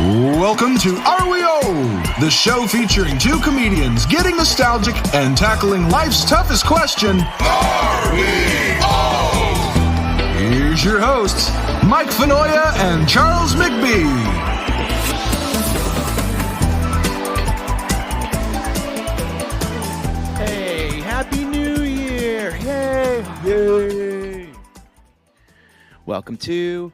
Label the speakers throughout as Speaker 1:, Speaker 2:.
Speaker 1: Welcome to Are We Old? The show featuring two comedians getting nostalgic and tackling life's toughest question. Are we old? Here's your hosts, Mike Fenoya and Charles McBee.
Speaker 2: Hey, Happy New Year! Yay! Yay! Welcome to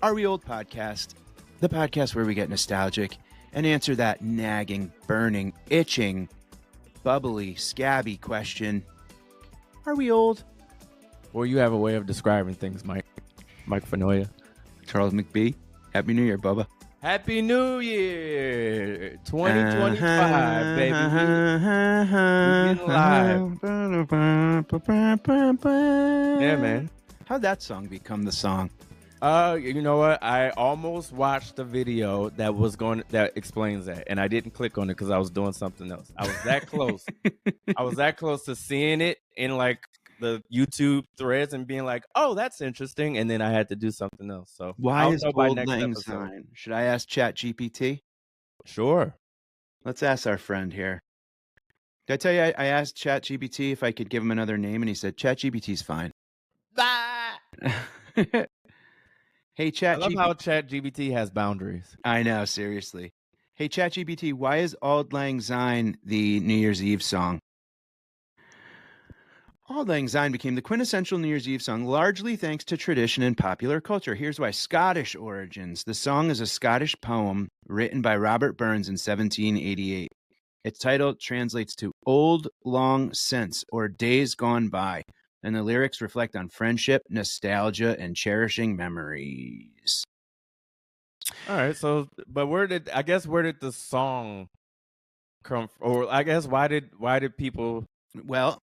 Speaker 2: Are We Old Podcast, the podcast where we get nostalgic and answer that nagging, burning, itching, bubbly, scabby question. Are we old?
Speaker 3: Or you have a way of describing things, Mike. Mike Fenoya.
Speaker 2: Charles McBee. Happy New Year, Bubba.
Speaker 3: Happy New Year! 2025, baby. We getting live. Yeah, man.
Speaker 2: How'd that song become the song?
Speaker 3: You know what? I almost watched the video that explains that, and I didn't click on it because I was doing something else. I was that close. I was that close to seeing it in like the YouTube threads and being like, "Oh, that's interesting," and then I had to do something else. So
Speaker 2: Why
Speaker 3: I'll
Speaker 2: is
Speaker 3: know by
Speaker 2: Old
Speaker 3: next
Speaker 2: Lang
Speaker 3: episode.
Speaker 2: Syne? Should I ask ChatGPT?
Speaker 3: Sure.
Speaker 2: Let's ask our friend here. Did I tell you I asked ChatGPT if I could give him another name, and he said ChatGPT's fine. Hey,
Speaker 3: I love
Speaker 2: ChatGPT.
Speaker 3: how ChatGPT has boundaries.
Speaker 2: I know, seriously. Hey, ChatGPT, why is Auld Lang Syne the New Year's Eve song? Auld Lang Syne became the quintessential New Year's Eve song largely thanks to tradition and popular culture. Here's why. Scottish origins. The song is a Scottish poem written by Robert Burns in 1788. Its title translates to Old Long Since or Days Gone By, and the lyrics reflect on friendship, nostalgia, and cherishing memories.
Speaker 3: All right, so but where did the song come from? Or I guess why did people?
Speaker 2: Well,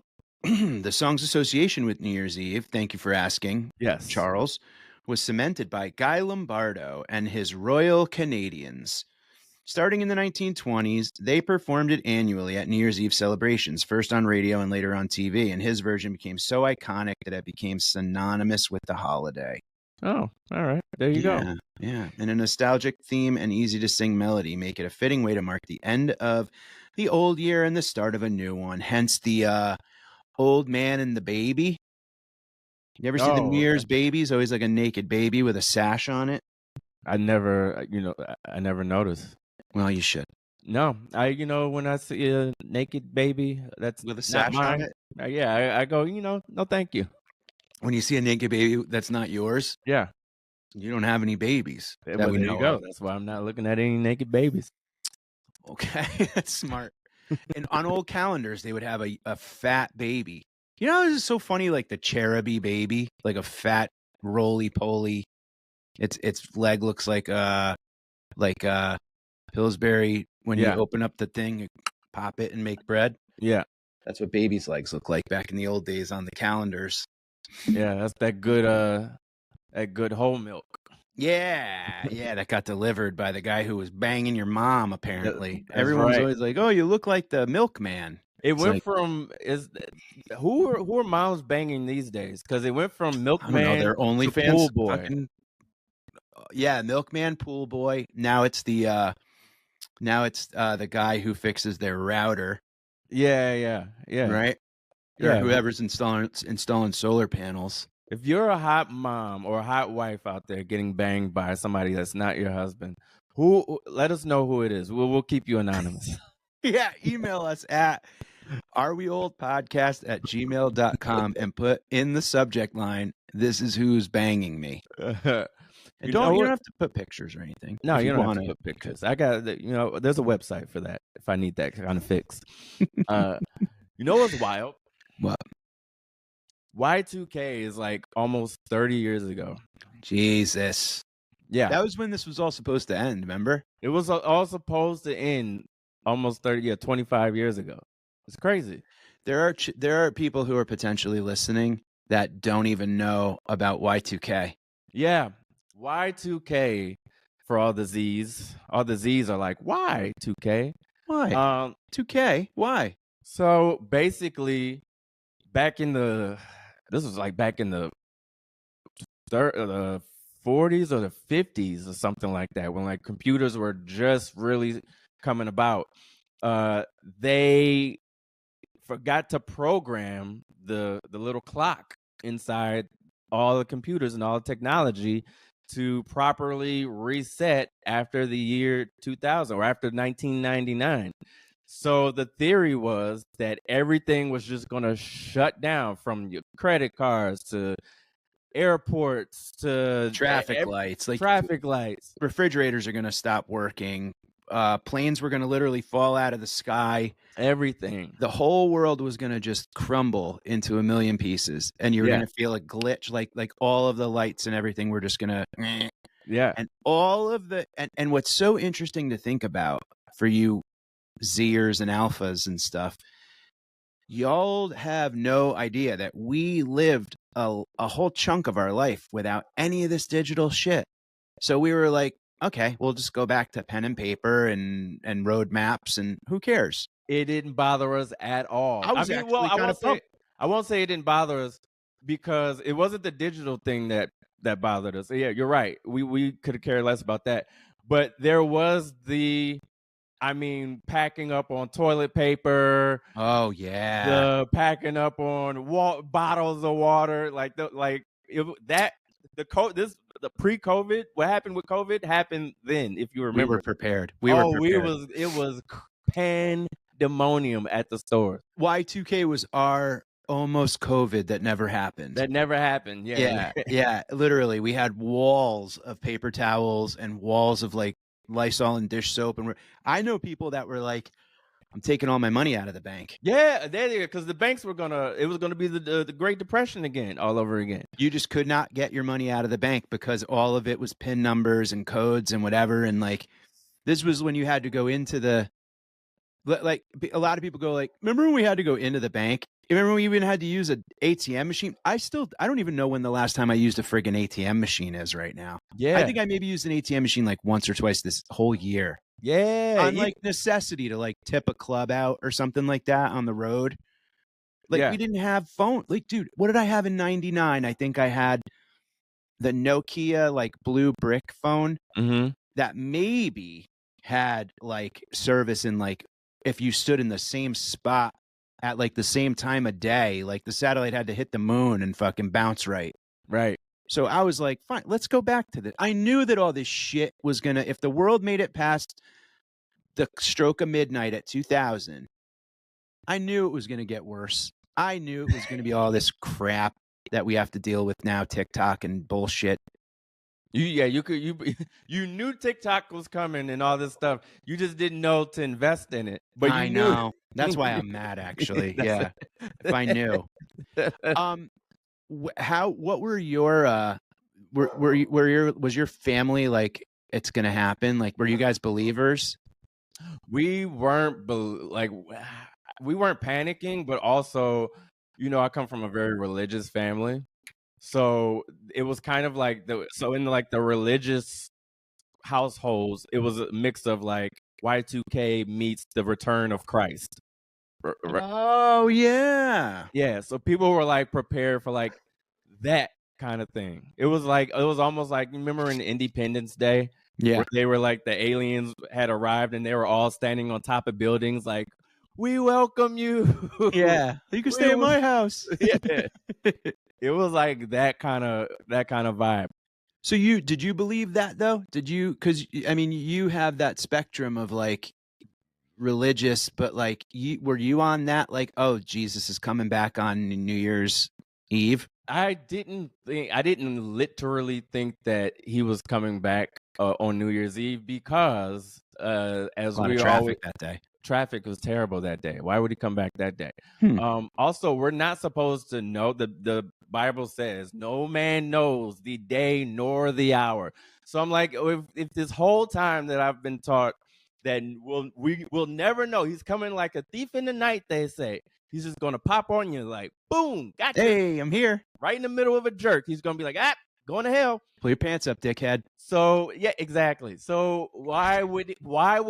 Speaker 2: the song's association with New Year's Eve, thank you for asking,
Speaker 3: Yes,
Speaker 2: Charles, was cemented by Guy Lombardo and his Royal Canadians. Starting in the 1920s, they performed it annually at New Year's Eve celebrations, first on radio and later on TV, and his version became so iconic that it became synonymous with the holiday.
Speaker 3: Oh, all right, there you go.
Speaker 2: Yeah, and a nostalgic theme and easy-to-sing melody make it a fitting way to mark the end of the old year and the start of a new one, hence the Old Man and the Baby. You ever see the New Year's baby? It's always like a naked baby with a sash on it.
Speaker 3: I never noticed.
Speaker 2: Well, you should.
Speaker 3: No, when I see a naked baby that's
Speaker 2: With a
Speaker 3: not
Speaker 2: sash on
Speaker 3: mine,
Speaker 2: it?
Speaker 3: I go, no, thank you.
Speaker 2: When you see a naked baby that's not yours,
Speaker 3: Yeah,
Speaker 2: you don't have any babies.
Speaker 3: well,
Speaker 2: that we
Speaker 3: there
Speaker 2: know
Speaker 3: you go.
Speaker 2: of.
Speaker 3: That's why I'm not looking at any naked babies.
Speaker 2: Okay, that's smart. And on old calendars, they would have a fat baby. You know, this is so funny, like the cheruby baby, like a fat roly-poly. Its leg looks like Pillsbury when you open up the thing, you pop it and make bread.
Speaker 3: Yeah,
Speaker 2: That's what babies' legs look like back in the old days on the calendars.
Speaker 3: yeah, that's that good whole milk.
Speaker 2: Yeah, that got delivered by the guy who was banging your mom, apparently.
Speaker 3: That's
Speaker 2: Everyone's
Speaker 3: right.
Speaker 2: always like, oh, you look like the milkman.
Speaker 3: It
Speaker 2: It's
Speaker 3: went
Speaker 2: like-
Speaker 3: from who are moms banging these days? Because it went from
Speaker 2: I don't
Speaker 3: milkman
Speaker 2: know, they're
Speaker 3: to
Speaker 2: OnlyFans.
Speaker 3: pool boy.
Speaker 2: Yeah, milkman, pool boy. Now it's the guy who fixes their router,
Speaker 3: Yeah.
Speaker 2: right? Or
Speaker 3: Yeah.
Speaker 2: whoever's installing solar panels.
Speaker 3: If you're a hot mom or a hot wife out there getting banged by somebody that's not your husband, let us know who it is. We'll keep you anonymous.
Speaker 2: Yeah, email us at areweoldpodcast@gmail.com and put in the subject line, "This is who's banging me." And you don't have to put pictures or anything.
Speaker 3: No,
Speaker 2: if
Speaker 3: you don't have
Speaker 2: want
Speaker 3: to put pictures. I got there's a website for that if I need that kind of fix. You know what's wild?
Speaker 2: What?
Speaker 3: Y2K is like almost 30 years ago.
Speaker 2: Jesus.
Speaker 3: Yeah.
Speaker 2: That was when this was all supposed to end, remember?
Speaker 3: It was all supposed to end almost 25 years ago. It's crazy.
Speaker 2: There are people who are potentially listening that don't even know about Y2K.
Speaker 3: Yeah. Y2K for all the Z's. All the Z's are like, why 2K?
Speaker 2: Why? 2K? Why?
Speaker 3: So basically, this was like back in the 40s or the 50s or something like that, when like computers were just really coming about. They forgot to program the little clock inside all the computers and all the technology to properly reset after the year 2000 or after 1999. So the theory was that everything was just going to shut down, from your credit cards to airports to
Speaker 2: Traffic lights, like
Speaker 3: traffic lights.
Speaker 2: refrigerators are going to stop working. Planes were going to literally fall out of the sky.
Speaker 3: Everything.
Speaker 2: The whole world was going to just crumble into a million pieces, and you were
Speaker 3: Yeah.
Speaker 2: going to feel a glitch, like all of the lights and everything were just going to,
Speaker 3: Yeah.
Speaker 2: and all of the, and what's so interesting to think about for you Zers and alphas and stuff, y'all have no idea that we lived a whole chunk of our life without any of this digital shit. So we were like, okay, we'll just go back to pen and paper and road maps, and who cares?
Speaker 3: It didn't bother us at all.
Speaker 2: I was actually kind of pumped.
Speaker 3: I won't say it didn't bother us, because it wasn't the digital thing that bothered us. Yeah, you're right. We could have cared less about that. But there was packing up on toilet paper.
Speaker 2: Oh yeah,
Speaker 3: The packing up on bottles of water, the pre-COVID. What happened with COVID happened then. If you remember,
Speaker 2: we were prepared. We were prepared.
Speaker 3: It was pandemonium at the store.
Speaker 2: Y2K was our almost COVID that never happened.
Speaker 3: Yeah.
Speaker 2: Yeah. Literally, we had walls of paper towels and walls of like Lysol and dish soap, and I know people that were like, I'm taking all my money out of the bank.
Speaker 3: Yeah, because the banks it was gonna be the Great Depression again, all over again.
Speaker 2: You just could not get your money out of the bank because all of it was PIN numbers and codes and whatever. And like, this was when you had to go into the, like, a lot of people go like, remember when we had to go into the bank? Remember when we even had to use an ATM machine? I don't even know when the last time I used a friggin' ATM machine is right now.
Speaker 3: Yeah.
Speaker 2: I think I maybe used an ATM machine like once or twice this whole year.
Speaker 3: Yeah.
Speaker 2: On like necessity to like tip a club out or something like that on the road. Like we didn't have phone. Like, dude, what did I have in 99? I think I had the Nokia like blue brick phone that maybe had like service in like, if you stood in the same spot at like the same time of day, like the satellite had to hit the moon and fucking bounce right.
Speaker 3: Right.
Speaker 2: So I was like, fine, let's go back to this. I knew that all this shit was going to, if the world made it past the stroke of midnight at 2000, I knew it was going to get worse. I knew it was going to be all this crap that we have to deal with now, TikTok and bullshit.
Speaker 3: You knew TikTok was coming and all this stuff. You just didn't know to invest in it. But
Speaker 2: I know. That's why I'm mad, actually. Yeah. If I knew. What were your was your family like, it's gonna happen? Like, were you guys believers?
Speaker 3: We weren't we weren't panicking, but also, I come from a very religious family. So it was kind of like in like the religious households, it was a mix of like Y2K meets the return of Christ.
Speaker 2: Oh yeah.
Speaker 3: Yeah. So people were like prepared for like that kind of thing. It was almost like, remember in Independence Day?
Speaker 2: Yeah.
Speaker 3: Where they were like, the aliens had arrived and they were all standing on top of buildings like, we welcome you.
Speaker 2: Yeah. You can stay in my house.
Speaker 3: Yeah. It was like that kind of vibe.
Speaker 2: So did you believe that though? Did you? Because I mean, you have that spectrum of like religious, but like, were you on that like, oh, Jesus is coming back on New Year's Eve?
Speaker 3: I didn't literally think that he was coming back on New Year's Eve, because as we
Speaker 2: traffic that day.
Speaker 3: Traffic was terrible that day. Why would he come back that day? Also, we're not supposed to know. The Bible says no man knows the day nor the hour. So I'm like, if this whole time that I've been taught that we will never know, he's coming like a thief in the night, they say. He's just gonna pop on you like, boom, gotcha.
Speaker 2: Hey, I'm here.
Speaker 3: Right in the middle of a jerk. He's gonna be like, going to hell.
Speaker 2: Pull your pants up, dickhead.
Speaker 3: So yeah, exactly. So why would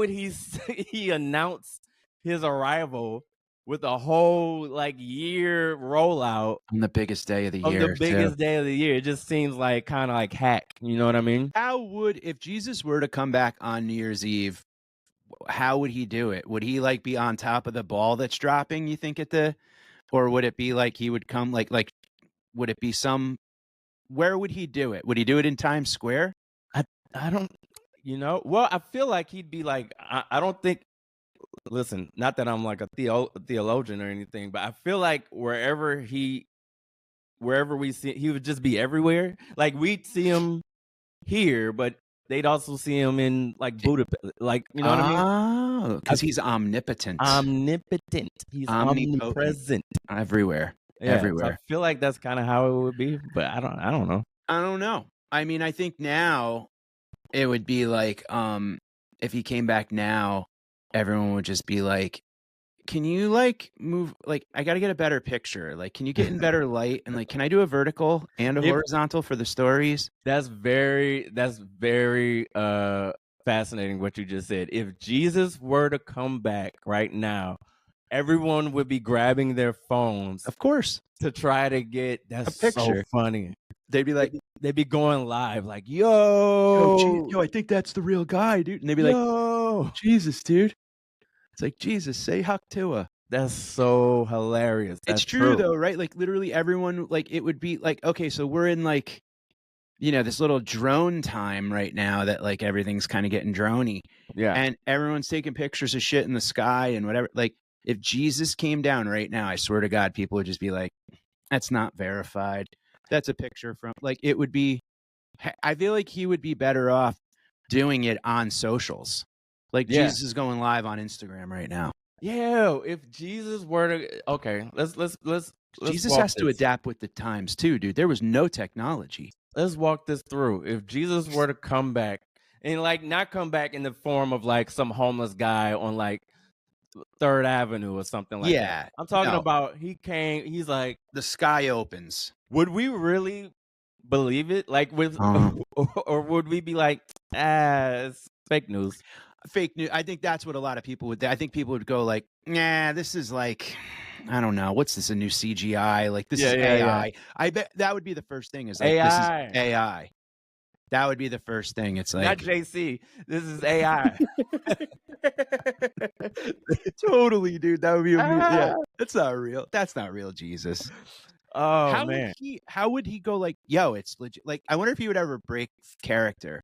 Speaker 3: he announce his arrival with a whole like year rollout
Speaker 2: On the biggest day of the
Speaker 3: of
Speaker 2: year,
Speaker 3: the biggest day of the year. It just seems like kind of like hack. You know what I mean?
Speaker 2: How would, if Jesus were to come back on New Year's Eve, how would he do it? Would he like be on top of the ball that's dropping, you think, or would it be like he would come would it be where would he do it? Would he do it in Times Square?
Speaker 3: I don't, well, I feel like he'd be like, I don't think, listen, not that I'm like a theologian or anything, but I feel like wherever we see, he would just be everywhere. Like we'd see him here, but they'd also see him in like Budapest, like, you know what I mean?
Speaker 2: Oh, because he's omnipotent.
Speaker 3: Omnipotent. He's omnipresent.
Speaker 2: Everywhere.
Speaker 3: Yeah,
Speaker 2: everywhere.
Speaker 3: So I feel like that's kind of how it would be, but I don't know.
Speaker 2: I don't know. I mean, I think now it would be like, if he came back now, everyone would just be like, can you like move, like, I got to get a better picture. Like, can you get in better light? And like, can I do a vertical and a horizontal for the stories?
Speaker 3: That's very fascinating what you just said. If Jesus were to come back right now, everyone would be grabbing their phones,
Speaker 2: of course,
Speaker 3: to try to get a picture. So funny.
Speaker 2: They'd be like,
Speaker 3: they'd be going live, like, yo,
Speaker 2: I think that's the real guy, dude. And they'd be like, Jesus, dude. It's like, Jesus, say Haktua.
Speaker 3: That's so hilarious.
Speaker 2: It's true though, right? Like literally everyone, like it would be like, okay, so we're in like, this little drone time right now that like everything's kind of getting droney.
Speaker 3: Yeah.
Speaker 2: And everyone's taking pictures of shit in the sky and whatever. Like if Jesus came down right now, I swear to God, people would just be like, that's not verified. That's a picture from, like, it would be, I feel like he would be better off doing it on socials. Like Jesus is going live on Instagram right now.
Speaker 3: Yeah, if Jesus were to, okay, let's
Speaker 2: Jesus has to adapt with the times too, dude. There was no technology.
Speaker 3: Let's walk this through. If Jesus were to come back, and like not come back in the form of like some homeless guy on like 3rd Avenue or something like that. I'm talking about he came, he's like,
Speaker 2: the sky opens.
Speaker 3: Would we really believe it? Like or would we be like, it's fake news?
Speaker 2: Fake news. I think that's what a lot of people would. I think people would go like, nah, this is like, I don't know, what's this, a new CGI? Like this is AI. I bet that would be the first thing. Is like
Speaker 3: AI.
Speaker 2: This is AI. That would be the first thing. It's like
Speaker 3: not JC. This is AI.
Speaker 2: Totally, dude. That would be yeah. That's not real. That's not real, Jesus.
Speaker 3: Oh man.
Speaker 2: How would he go like, yo, it's legit? Like, I wonder if he would ever break character.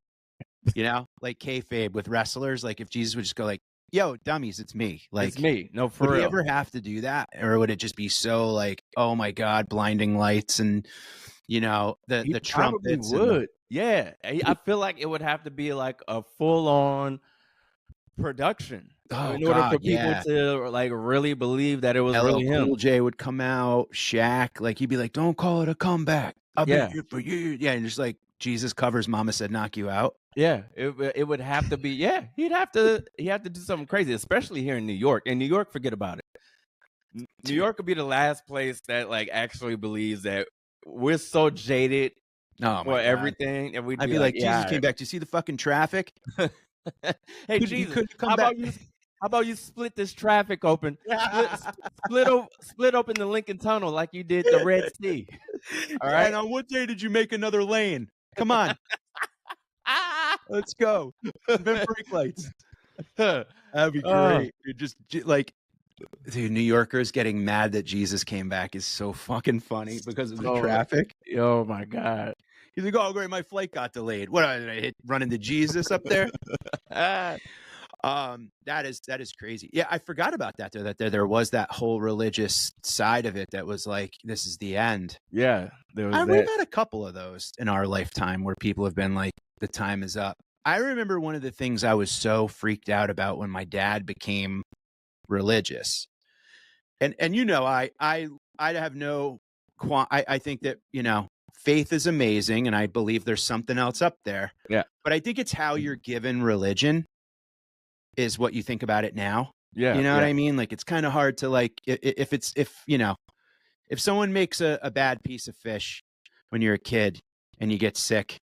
Speaker 2: Like kayfabe with wrestlers. Like if Jesus would just go like, yo, dummies, it's me. Like
Speaker 3: it's me. No, for
Speaker 2: real. Would he
Speaker 3: ever
Speaker 2: have to do that? Or would it just be so like, oh my God, blinding lights and the trumpets?
Speaker 3: Would. Yeah. I feel like it would have to be like a full on production in order for people to like really believe that it was really him.
Speaker 2: Cool J would come out, Shaq, like he'd be like, don't call it a comeback. I've been here for years. Yeah, and just like Jesus covers Mama Said Knock You Out.
Speaker 3: Yeah, it would have to be. Yeah, he'd have to do something crazy, especially here in New York. In New York, forget about it. New York would be the last place that like actually believes that we're so jaded for everything, and
Speaker 2: I'd be like, Jesus came back. Do you see the fucking traffic?
Speaker 3: Hey, Jesus, how about you split this traffic open? split open the Lincoln Tunnel like you did the Red Sea. All right.
Speaker 2: And on what day did you make another lane? Come on. Let's go. Invent brake lights. That'd be great. Just like, dude, New Yorkers getting mad that Jesus came back is so fucking funny because of the traffic.
Speaker 3: Oh my God.
Speaker 2: He's like, oh great, my flight got delayed. What did I run into Jesus up there? That is crazy. Yeah, I forgot about that though, that there was that whole religious side of it that was like, this is the end.
Speaker 3: Yeah.
Speaker 2: We've had a couple of those in our lifetime where people have been like, the time is up. I remember one of the things I was so freaked out about when my dad became religious. And I have no I think that, faith is amazing and I believe there's something else up there.
Speaker 3: Yeah.
Speaker 2: But I think it's how you're given religion is what you think about it now.
Speaker 3: Yeah.
Speaker 2: You know what I mean? Like it's kind of hard to like if someone makes a bad piece of fish when you're a kid and you get sick,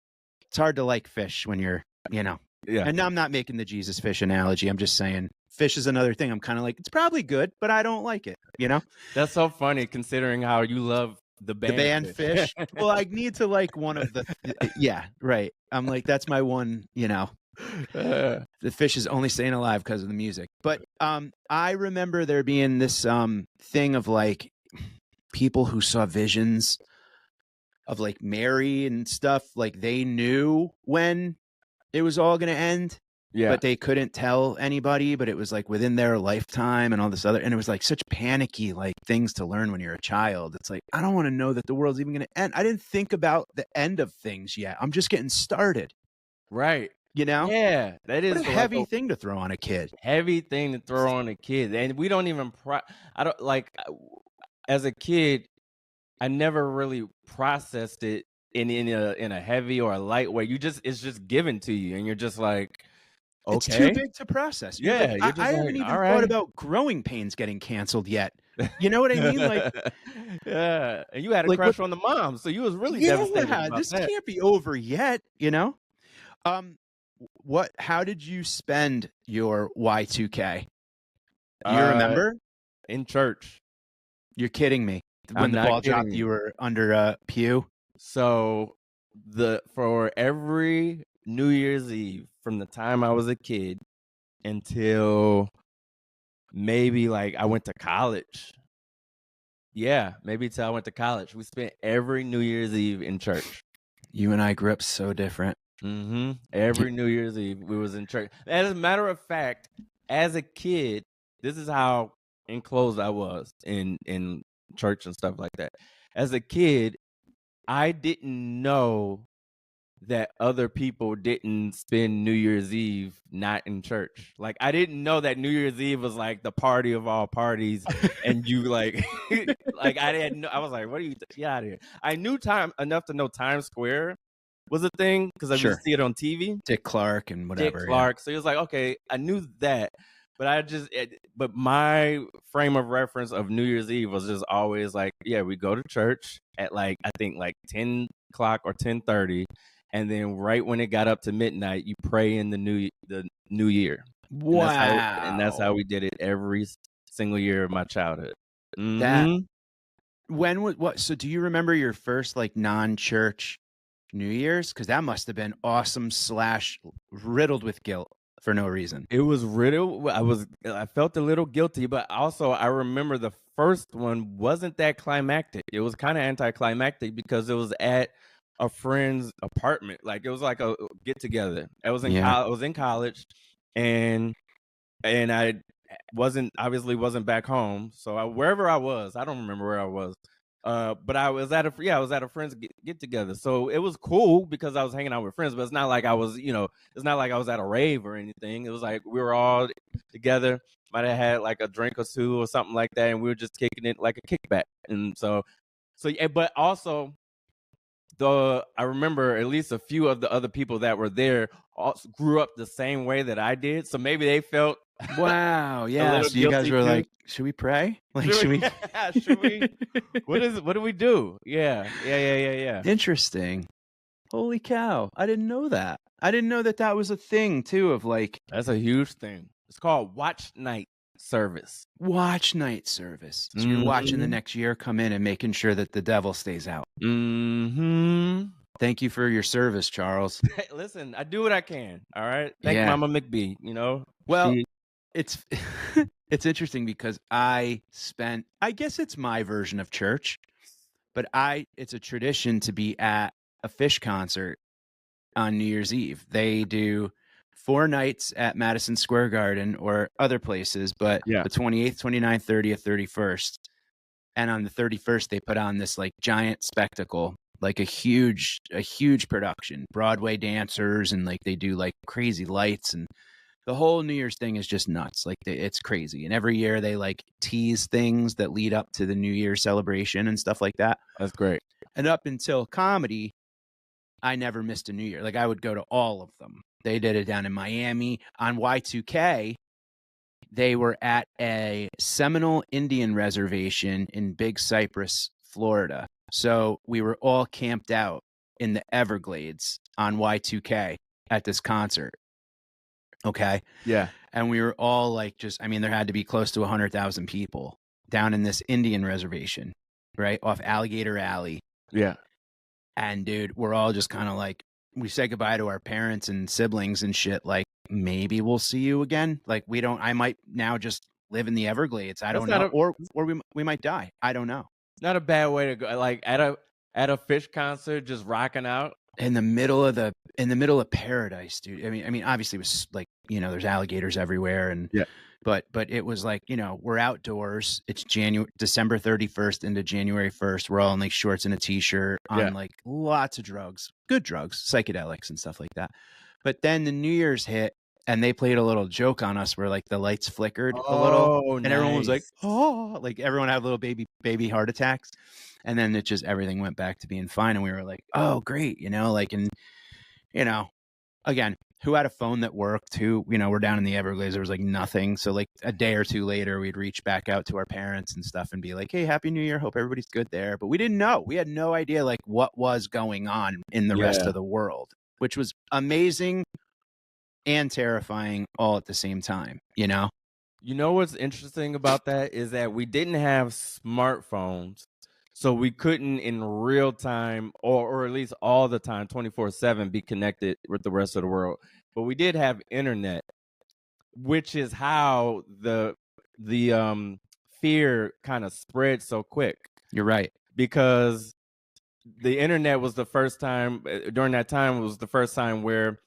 Speaker 2: it's hard to like fish when you're,
Speaker 3: Yeah.
Speaker 2: And now I'm not making the Jesus fish analogy. I'm just saying Fish is another thing. I'm kind of like, it's probably good, but I don't like it, you know?
Speaker 3: That's so funny considering how you love the
Speaker 2: The band Fish. Well, I need to like one of the, yeah, right. I'm like, that's my one, you know. The Fish is only staying alive because of the music. But I remember there being this thing of like people who saw visions of like Mary and stuff, like they knew when it was all going to end.
Speaker 3: Yeah.
Speaker 2: But they couldn't tell anybody, but it was like within their lifetime and all this other, and it was like such panicky like things to learn when you're a child. It's like, I don't want to know that the world's even going to end. I didn't think about the end of things yet. I'm just getting started.
Speaker 3: Right.
Speaker 2: You know?
Speaker 3: Yeah. That is
Speaker 2: what a heavy thing to throw on a kid.
Speaker 3: Heavy thing to throw on a kid. And we don't even, I don't like, as a kid, I never really processed it in a heavy or a light way. It's just given to you and you're just like, okay.
Speaker 2: It's too big to process.
Speaker 3: Yeah,
Speaker 2: like, I haven't even thought about growing pains getting canceled yet. You know what I mean? Like,
Speaker 3: yeah. And you had a
Speaker 2: like
Speaker 3: crush on the mom, so you was really devastated about
Speaker 2: this
Speaker 3: that.
Speaker 2: can't be over yet. You know? How did you spend your Y2K? You remember?
Speaker 3: In church.
Speaker 2: You're kidding me. When
Speaker 3: I'm
Speaker 2: the
Speaker 3: not
Speaker 2: ball dropped,
Speaker 3: kidding
Speaker 2: you were under a pew.
Speaker 3: So for every New Year's Eve from the time I was a kid until maybe like I went to college. Yeah, maybe till I went to college. We spent every New Year's Eve in church.
Speaker 2: You and I grew up so different.
Speaker 3: Mm-hmm. Every New Year's Eve we was in church. As a matter of fact, as a kid, this is how enclosed I was in church and stuff like that. As a kid, I didn't know that other people didn't spend New Year's Eve not in church. Like I didn't know that New Year's Eve was like the party of all parties, and you like, like I didn't know. I was like, "What are you? Get out of here!" I knew enough to know Times Square was a thing because I used to see it on TV.
Speaker 2: Dick Clark and whatever.
Speaker 3: Dick Clark. Yeah. So he was like, okay, I knew that, but but my frame of reference of New Year's Eve was just always like, yeah, we go to church at like I think like 10 o'clock or 10:30. And then right when it got up to midnight, you pray in the new year.
Speaker 2: Wow.
Speaker 3: And that's how we did it every single year of my childhood. Mm-hmm.
Speaker 2: That when was what? So do you remember your first like non-church New Year's? Because that must have been awesome / riddled with guilt for no reason.
Speaker 3: It was riddled. I felt a little guilty, but also I remember the first one wasn't that climactic. It was kind of anticlimactic because it was at a friend's apartment. Like it was like a get together. I was in college, and I obviously wasn't back home. So wherever I was, I don't remember where I was. But I was at a friend's get together. So it was cool because I was hanging out with friends. But it's not like I was, it's not like I was at a rave or anything. It was like we were all together. Might have had like a drink or two or something like that, and we were just kicking it like a kickback. And so yeah. But also, I remember at least a few of the other people that were there also grew up the same way that I did. So maybe they felt
Speaker 2: wow, yeah. So you guys were like, should we pray? Like, should we?
Speaker 3: Should we? What do we do? Yeah.
Speaker 2: Interesting. Holy cow! I didn't know that. I didn't know that was a thing too. Of like,
Speaker 3: that's a huge thing. It's called Watch Night Service.
Speaker 2: Watch Night Service. So you're watching the next year come in and making sure that the devil stays out.
Speaker 3: Mm-hmm.
Speaker 2: Thank you for your service, Charles.
Speaker 3: Listen, I do what I can. All right. Thank Mama McBee.
Speaker 2: Well, it's interesting because I guess it's my version of church, but it's a tradition to be at a Fish concert on New Year's Eve. They do 4 nights at Madison Square Garden or other places, but the 28th, 29th, 30th, 31st. And on the 31st, they put on this like giant spectacle, like a huge production, Broadway dancers, and like they do like crazy lights, and the whole New Year's thing is just nuts. Like it's crazy. And every year they like tease things that lead up to the New Year's celebration and stuff like that.
Speaker 3: That's great.
Speaker 2: And up until comedy, I never missed a New Year. Like I would go to all of them. They did it down in Miami on Y2K. They were at a Seminole Indian reservation in Big Cypress, Florida. So we were all camped out in the Everglades on Y2K at this concert. Okay.
Speaker 3: Yeah.
Speaker 2: And we were all like, just, I mean, there had to be close to 100,000 people down in this Indian reservation, right off Alligator Alley.
Speaker 3: Yeah.
Speaker 2: And dude, we're all just kind of like, we said goodbye to our parents and siblings and shit. Like, maybe we'll see you again. Like, I might now just live in the Everglades. I don't know. Or we might die. I don't know.
Speaker 3: Not a bad way to go. Like at a Fish concert, just rocking out
Speaker 2: in the middle of paradise, dude. I mean, obviously it was like, you know, there's alligators everywhere, and
Speaker 3: yeah.
Speaker 2: But it was like, you know, we're outdoors. It's December 31st into January 1st. We're all in like shorts and a t-shirt on like lots of drugs, good drugs, psychedelics and stuff like that. But then the New Year's hit and they played a little joke on us where like the lights flickered a little and everyone was like, oh, like everyone had little baby heart attacks. And then everything went back to being fine. And we were like, oh, great. You know, like, and, you know, again, who had a phone that worked? Who, you know, we're down in the Everglades. There was like nothing. So like a day or two later, we'd reach back out to our parents and stuff and be like, hey, Happy New Year. Hope everybody's good there. But we didn't know. We had no idea like what was going on in the rest of the world, which was amazing and terrifying all at the same time, you know?
Speaker 3: You know what's interesting about that is that we didn't have smartphones. So we couldn't in real time or at least all the time, 24/7, be connected with the rest of the world. But we did have internet, which is how the fear kind of spread so quick.
Speaker 2: You're right.
Speaker 3: Because the internet was the first time, during that time, was the first time where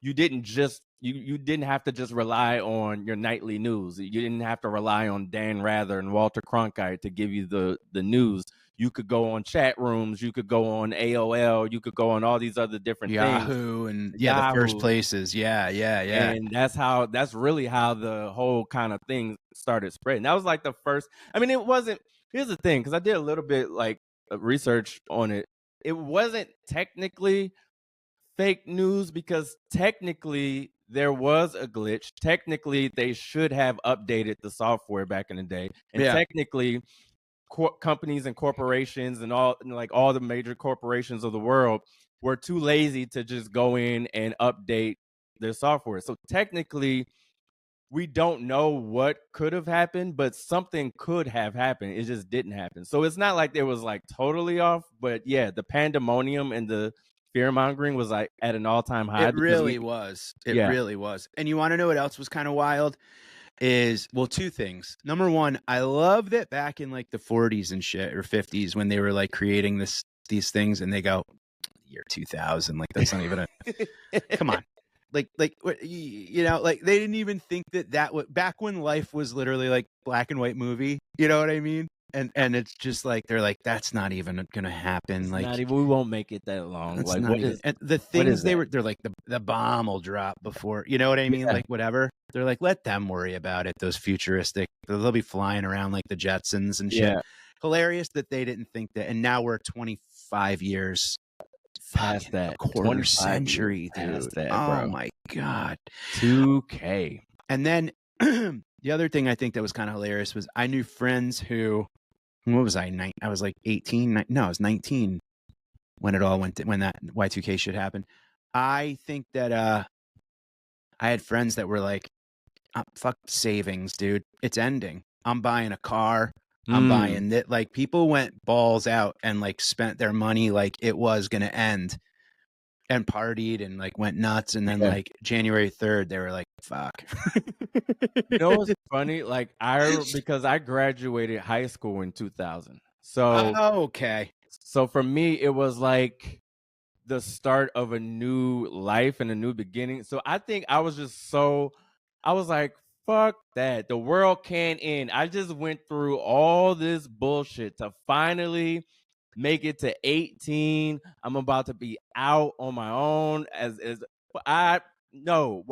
Speaker 3: you didn't just, you didn't have to just rely on your nightly news. You didn't have to rely on Dan Rather and Walter Cronkite to give you the news. You could go on chat rooms. You could go on AOL. You could go on all these other different
Speaker 2: Yahoo
Speaker 3: things.
Speaker 2: And the first places. Yeah.
Speaker 3: And that's really how the whole kind of thing started spreading. That was like the first. I mean, it wasn't. Here's the thing, because I did a little bit like research on it. It wasn't technically fake news because technically there was a glitch. Technically, they should have updated the software back in the day, and technically, companies and corporations and all the major corporations of the world were too lazy to just go in and update their software. So technically, we don't know what could have happened, but something could have happened. It just didn't happen. So it's not like it was like totally off, but yeah, the pandemonium and the fear mongering was like at an all-time high.
Speaker 2: It really was. It really was. And you want to know what else was kind of wild? Is, well, two things. Number one, I love that back in like the 40s and shit or 50s when they were like creating these things and they go year 2000, like that's not even a come on, like you know, like they didn't even think that back when life was literally like black and white movie, you know what I mean? And it's just like they're like, that's not even gonna happen. Like,
Speaker 3: not even, we won't make it that long. Like,
Speaker 2: what is, and the things they're like the bomb will drop before, you know what I mean? Like whatever. They're like, let them worry about it. Those futuristic, they'll be flying around like the Jetsons and shit. Hilarious that they didn't think that. And now we're 25 years
Speaker 3: past that,
Speaker 2: quarter century, dude.
Speaker 3: That,
Speaker 2: oh my God.
Speaker 3: Y2K.
Speaker 2: And then the other thing I think that was kind of hilarious was I knew friends who, what was I? I was like 18. No, I was 19 when it all went when that Y2K shit happened. I think that I had friends that were like, fuck savings, dude. It's ending. I'm buying a car. I'm buying that. Like, people went balls out and like spent their money like it was going to end and partied and like went nuts. And then like January 3rd, they were like, fuck.
Speaker 3: You know what's funny? Like, because I graduated high school in 2000. So,
Speaker 2: okay.
Speaker 3: So for me, it was like the start of a new life and a new beginning. So I think I was like, fuck that. The world can't end. I just went through all this bullshit to finally make it to 18. I'm about to be out on my own Y2, no.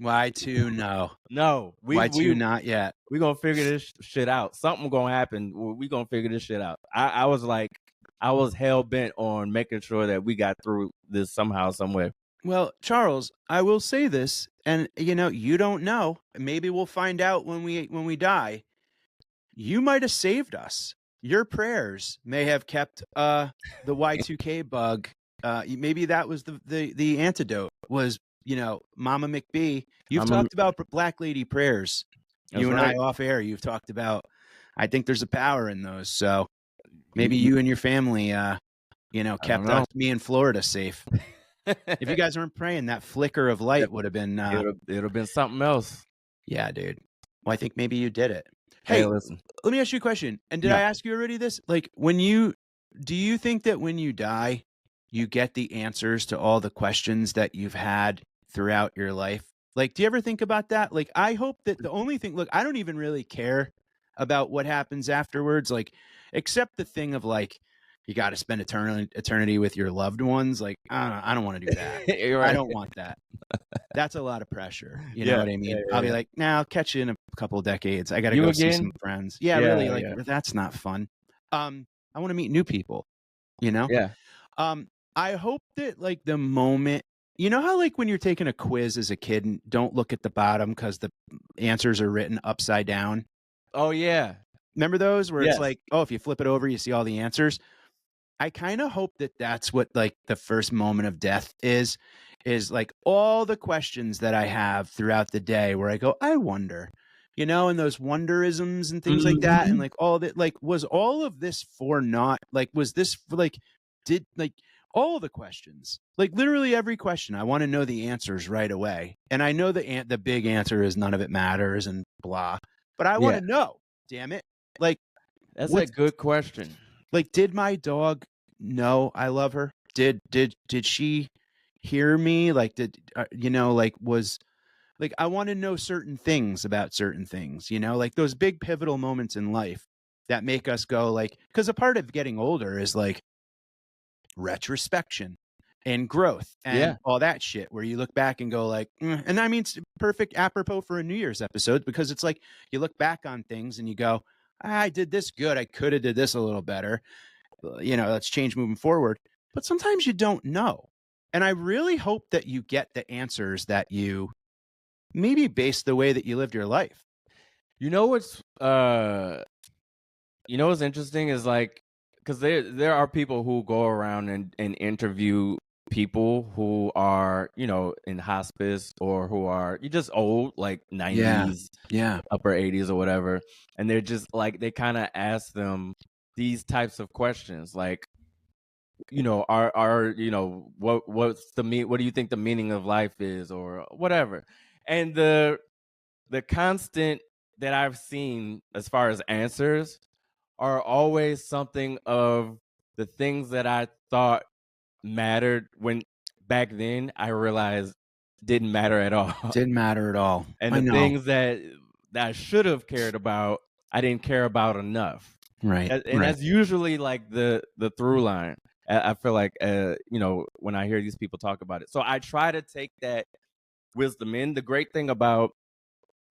Speaker 2: Y2, no.
Speaker 3: No.
Speaker 2: Y2, not yet.
Speaker 3: We're going to figure this shit out. Something going to happen. We're going to figure this shit out. I was like, I was hell-bent on making sure that we got through this somehow, some way.
Speaker 2: Well, Charles, I will say this, and you know, you don't know. Maybe we'll find out when we die. You might have saved us. Your prayers may have kept the Y2K bug. Maybe that was the antidote, was Mama McBee, you've
Speaker 3: I'm a-
Speaker 2: talked about Black Lady prayers.
Speaker 3: That's
Speaker 2: You and
Speaker 3: right.
Speaker 2: I off air, you've talked about, I think there's a power in those. So maybe
Speaker 3: You-
Speaker 2: you and your family, kept
Speaker 3: know.
Speaker 2: me in Florida safe. If you guys weren't praying, that flicker of light would have been,
Speaker 3: it'll been something else.
Speaker 2: yeah, dude. Well, I think maybe you did it.
Speaker 3: Hey,
Speaker 2: Hey,
Speaker 3: listen.
Speaker 2: let me ask you a question. And did
Speaker 3: Yeah.
Speaker 2: I ask you already this? Like, do you think that when you die, you get the answers to all the questions that you've had throughout your life? Like, do you ever think about that? Like, I hope that the only thing, look, I don't even really care about what happens afterwards, like, except the thing of like, you got to spend eternity with your loved ones. Like, I don't want to do that.
Speaker 3: You're right.
Speaker 2: I don't want that. That's a lot of pressure. You know
Speaker 3: Yeah,
Speaker 2: what I mean?
Speaker 3: yeah,
Speaker 2: I'll be
Speaker 3: yeah.
Speaker 2: like, nah, I'll catch you in a couple of decades. I got to
Speaker 3: You
Speaker 2: go see
Speaker 3: again?
Speaker 2: some friends. Yeah,
Speaker 3: Yeah,
Speaker 2: really. Like,
Speaker 3: yeah.
Speaker 2: that's not fun. I want to meet new people, you know?
Speaker 3: Yeah.
Speaker 2: I hope that like the moment, you know how like when you're taking a quiz as a kid and don't look at the bottom because the answers are written upside down.
Speaker 3: Oh yeah.
Speaker 2: Remember those where
Speaker 3: Yes.
Speaker 2: it's like, oh, if you flip it over, you see all the answers. I kind of hope that that's what like the first moment of death is like all the questions that I have throughout the day where I go, I wonder, and those wonderisms and things like that. And
Speaker 3: Mhm.
Speaker 2: like all that, like, was all of this for not like, was this for like, did like all the questions, like literally every question, I want to know the answers right away. And I know the big answer is none of it matters and blah, but I want
Speaker 3: Yeah.
Speaker 2: to know, damn it. Like,
Speaker 3: That's a
Speaker 2: what's
Speaker 3: good question.
Speaker 2: like, did my dog know I love her? Did she hear me? Like, was like, I want to know certain things about certain things, like those big pivotal moments in life that make us go like, because a part of getting older is like retrospection and growth and
Speaker 3: Yeah.
Speaker 2: all that shit where you look back and go like, and I mean, it's perfect apropos for a New Year's episode because it's like you look back on things and you go, I did this good. I could have did this a little better. Let's change moving forward. But sometimes you don't know. And I really hope that you get the answers that you maybe base the way that you lived your life.
Speaker 3: You know what's interesting is like, because there are people who go around and interview people who are in hospice or who are just old, like 90s,
Speaker 2: Yeah.
Speaker 3: upper 80s or whatever, and they're just like, they kind of ask them these types of questions like, what's what do you think the meaning of life is or whatever. And the constant that I've seen as far as answers are always something of the things that I thought mattered when back then I realized didn't matter at all.
Speaker 2: Didn't matter at all.
Speaker 3: And
Speaker 2: I
Speaker 3: the
Speaker 2: know.
Speaker 3: things that I should have cared about, I didn't care about enough.
Speaker 2: Right.
Speaker 3: And
Speaker 2: right.
Speaker 3: that's usually like the through line. I feel like when I hear these people talk about it. So I try to take that wisdom in. The great thing about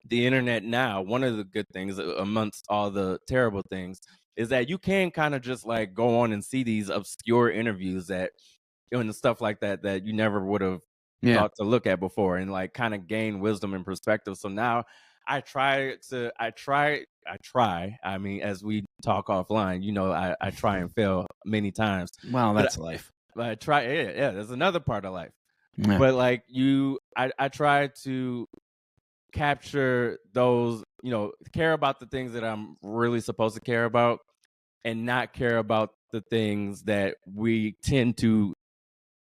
Speaker 3: the internet now, one of the good things amongst all the terrible things, is that you can kind of just like go on and see these obscure interviews that and stuff like that you never would have thought to look at before, and like kind of gain wisdom and perspective. So now I try. I mean, as we talk offline, I try and fail many times.
Speaker 2: Well,
Speaker 3: But
Speaker 2: that's life.
Speaker 3: I try. Yeah, there's another part of life.
Speaker 2: Yeah.
Speaker 3: But like I try to capture those, care about the things that I'm really supposed to care about and not care about the things that we tend to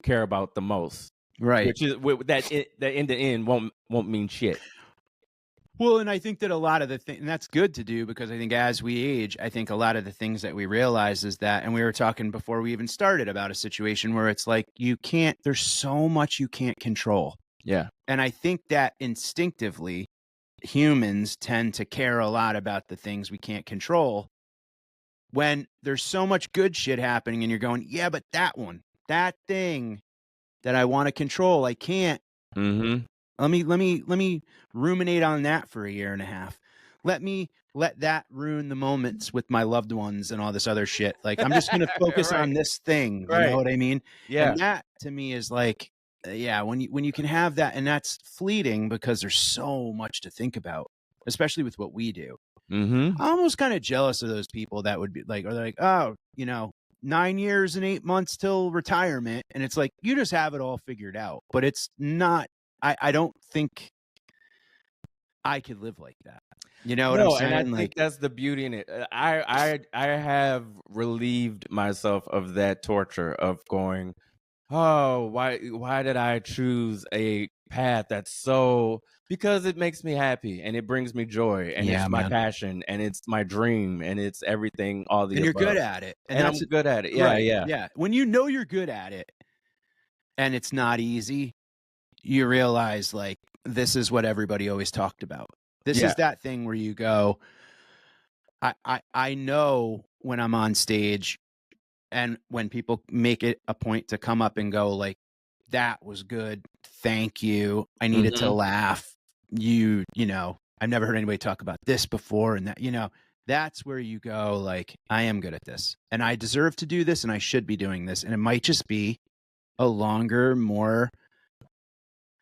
Speaker 3: care about the most.
Speaker 2: Right.
Speaker 3: Which is that in the end won't mean shit.
Speaker 2: Well, and I think that a lot of the things, and that's good to do because I think as we age, I think a lot of the things that we realize is that, and we were talking before we even started about a situation where it's like, there's so much you can't control.
Speaker 3: Yeah.
Speaker 2: And I think that instinctively humans tend to care a lot about the things we can't control when there's so much good shit happening and you're going, yeah, but that thing that I want to control, I can't.
Speaker 3: Mm-hmm.
Speaker 2: Let me ruminate on that for a year and a half. Let that ruin the moments with my loved ones and all this other shit. Like, I'm just going to focus
Speaker 3: Right.
Speaker 2: on this thing.
Speaker 3: Right.
Speaker 2: You know what I mean?
Speaker 3: Yeah.
Speaker 2: And that to me is like, when you can have that, and that's fleeting because there's so much to think about, especially with what we do.
Speaker 3: Mm-hmm.
Speaker 2: I'm almost kind of jealous of those people that would be like, or they're like, oh, 9 years and 8 months till retirement. And it's like, you just have it all figured out, but it's not I don't think I could live like that. You know what I'm
Speaker 3: No,
Speaker 2: saying?
Speaker 3: and I
Speaker 2: Like,
Speaker 3: think that's the beauty in it. I have relieved myself of that torture of going, oh, why did I choose a path that's so, because it makes me happy and it brings me joy and
Speaker 2: yeah,
Speaker 3: it's my
Speaker 2: man.
Speaker 3: passion and it's my dream and it's everything, all the
Speaker 2: And you're good
Speaker 3: above.
Speaker 2: at it. And
Speaker 3: And
Speaker 2: that's
Speaker 3: I'm good at it. Yeah,
Speaker 2: right.
Speaker 3: yeah.
Speaker 2: Yeah. When you know you're good at it and it's not easy, you realize like this is what everybody always talked about. This
Speaker 3: Yeah.
Speaker 2: is that thing where you go, I know when I'm on stage and when people make it a point to come up and go like, that was good. Thank you. I needed to laugh. You know, I've never heard anybody talk about this before. And that, you know, that's where you go like, I am good at this and I deserve to do this and I should be doing this. And it might just be a longer, more,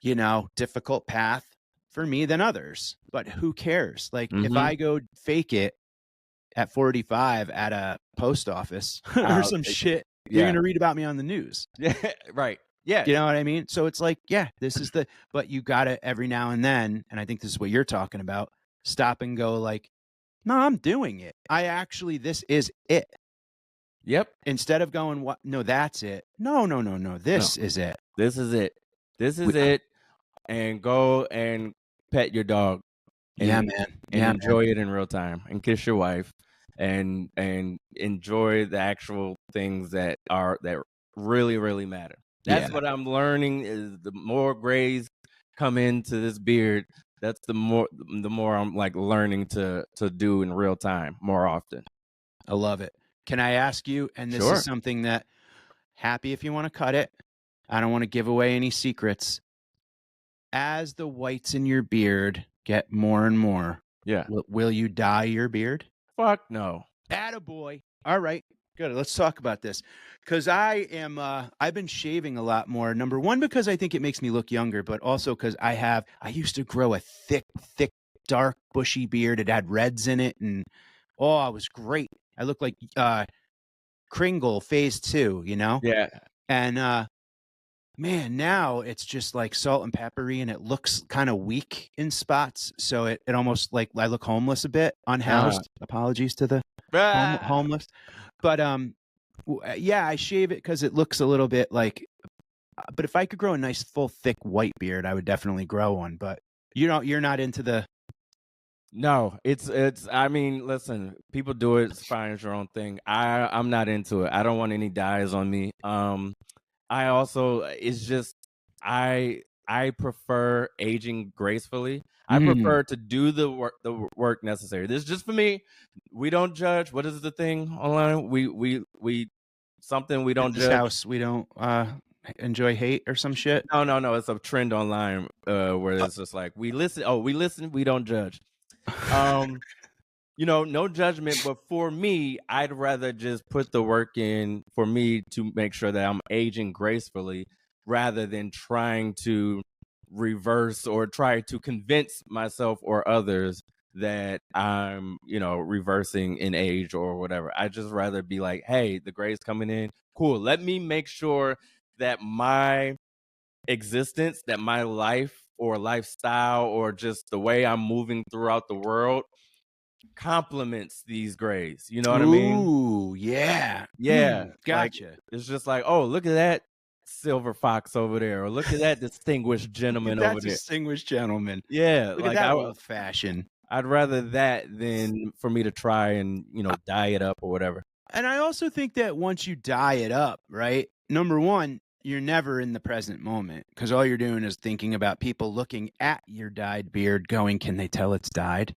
Speaker 2: you know, difficult path for me than others, but who cares? Like if I go fake it at 45 at a post office or some shit, you're going to read about me on the news.
Speaker 3: Yeah. Right. Yeah.
Speaker 2: You know what I mean? So it's like, yeah, this is the, but you got to every now and then, and I think this is what you're talking about, stop and go like, no, I'm doing it. I actually, this is it.
Speaker 3: Yep.
Speaker 2: Instead of going, what? No, that's it. No. This is it.
Speaker 3: This is it. This is it. And go and pet your dog. And,
Speaker 2: yeah, man.
Speaker 3: And
Speaker 2: yeah,
Speaker 3: enjoy it in real time and kiss your wife and enjoy the actual things that really, really matter. That's what I'm learning is the more grays come into this beard, that's the more I'm like learning to do in real time more often.
Speaker 2: I love it. Can I ask you, and this is something that, happy if you want to cut it, I don't want to give away any secrets. As the whites in your beard get more and more, will you dye your beard?
Speaker 3: Fuck no.
Speaker 2: Attaboy. All right. Good. Let's talk about this. Because I've been shaving a lot more. Number one, because I think it makes me look younger, but also because I used to grow a thick, dark, bushy beard. It had reds in it. And, it was great. I looked like Kringle phase 2, you know?
Speaker 3: Yeah.
Speaker 2: And, man, now it's just like salt and peppery and it looks kind of weak in spots. So it almost like I look homeless a bit, unhoused. Apologies to the homeless. But yeah, I shave it because it looks a little bit like, but if I could grow a nice full thick white beard, I would definitely grow one. But you're not into the.
Speaker 3: No, it's I mean, listen, people do it, it's fine, it's your own thing. I'm not into it. I don't want any dyes on me. I also, it's just, I prefer aging gracefully. I prefer to do the work necessary. This is just for me. We don't judge. What is the thing online? We something we don't
Speaker 2: this
Speaker 3: judge.
Speaker 2: House we don't enjoy hate or some shit.
Speaker 3: No. It's a trend online where it's just like we listen. We don't judge. You know, no judgment, but for me, I'd rather just put the work in for me to make sure that I'm aging gracefully rather than trying to reverse or try to convince myself or others that I'm, you know, reversing in age or whatever. I just rather be like, hey, the gray's coming in. Cool. Let me make sure that my existence, that my life or lifestyle or just the way I'm moving throughout the world complements these grays. You know what I mean?
Speaker 2: Ooh, yeah.
Speaker 3: Yeah.
Speaker 2: Gotcha.
Speaker 3: Like, it's just like, oh, look at that silver fox over there, or look at that distinguished gentleman over there.
Speaker 2: Distinguished gentleman.
Speaker 3: Yeah.
Speaker 2: Look
Speaker 3: like
Speaker 2: at that old fashioned.
Speaker 3: I'd rather that than for me to try and, you know, dye it up or whatever.
Speaker 2: And I also think that once you dye it up, right? Number one, you're never in the present moment because all you're doing is thinking about people looking at your dyed beard going, can they tell it's dyed?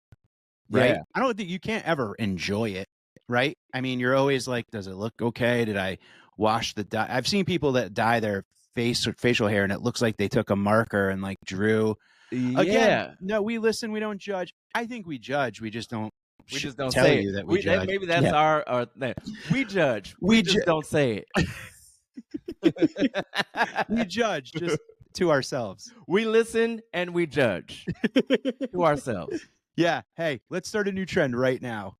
Speaker 2: Right?
Speaker 3: Yeah.
Speaker 2: I don't think you can't ever enjoy it, right? I mean, you're always like, does it look okay? Did I wash the dye? I've seen people that dye their face or facial hair and it looks like they took a marker and like drew. Again, no, we listen, we don't judge. I think we judge. We just don't.
Speaker 3: We just don't
Speaker 2: tell
Speaker 3: say
Speaker 2: you
Speaker 3: it.
Speaker 2: that we judge.
Speaker 3: Maybe that's our thing. We judge. We just don't say it.
Speaker 2: We judge just to ourselves.
Speaker 3: We listen and we judge to ourselves.
Speaker 2: Yeah. Hey, let's start a new trend right now.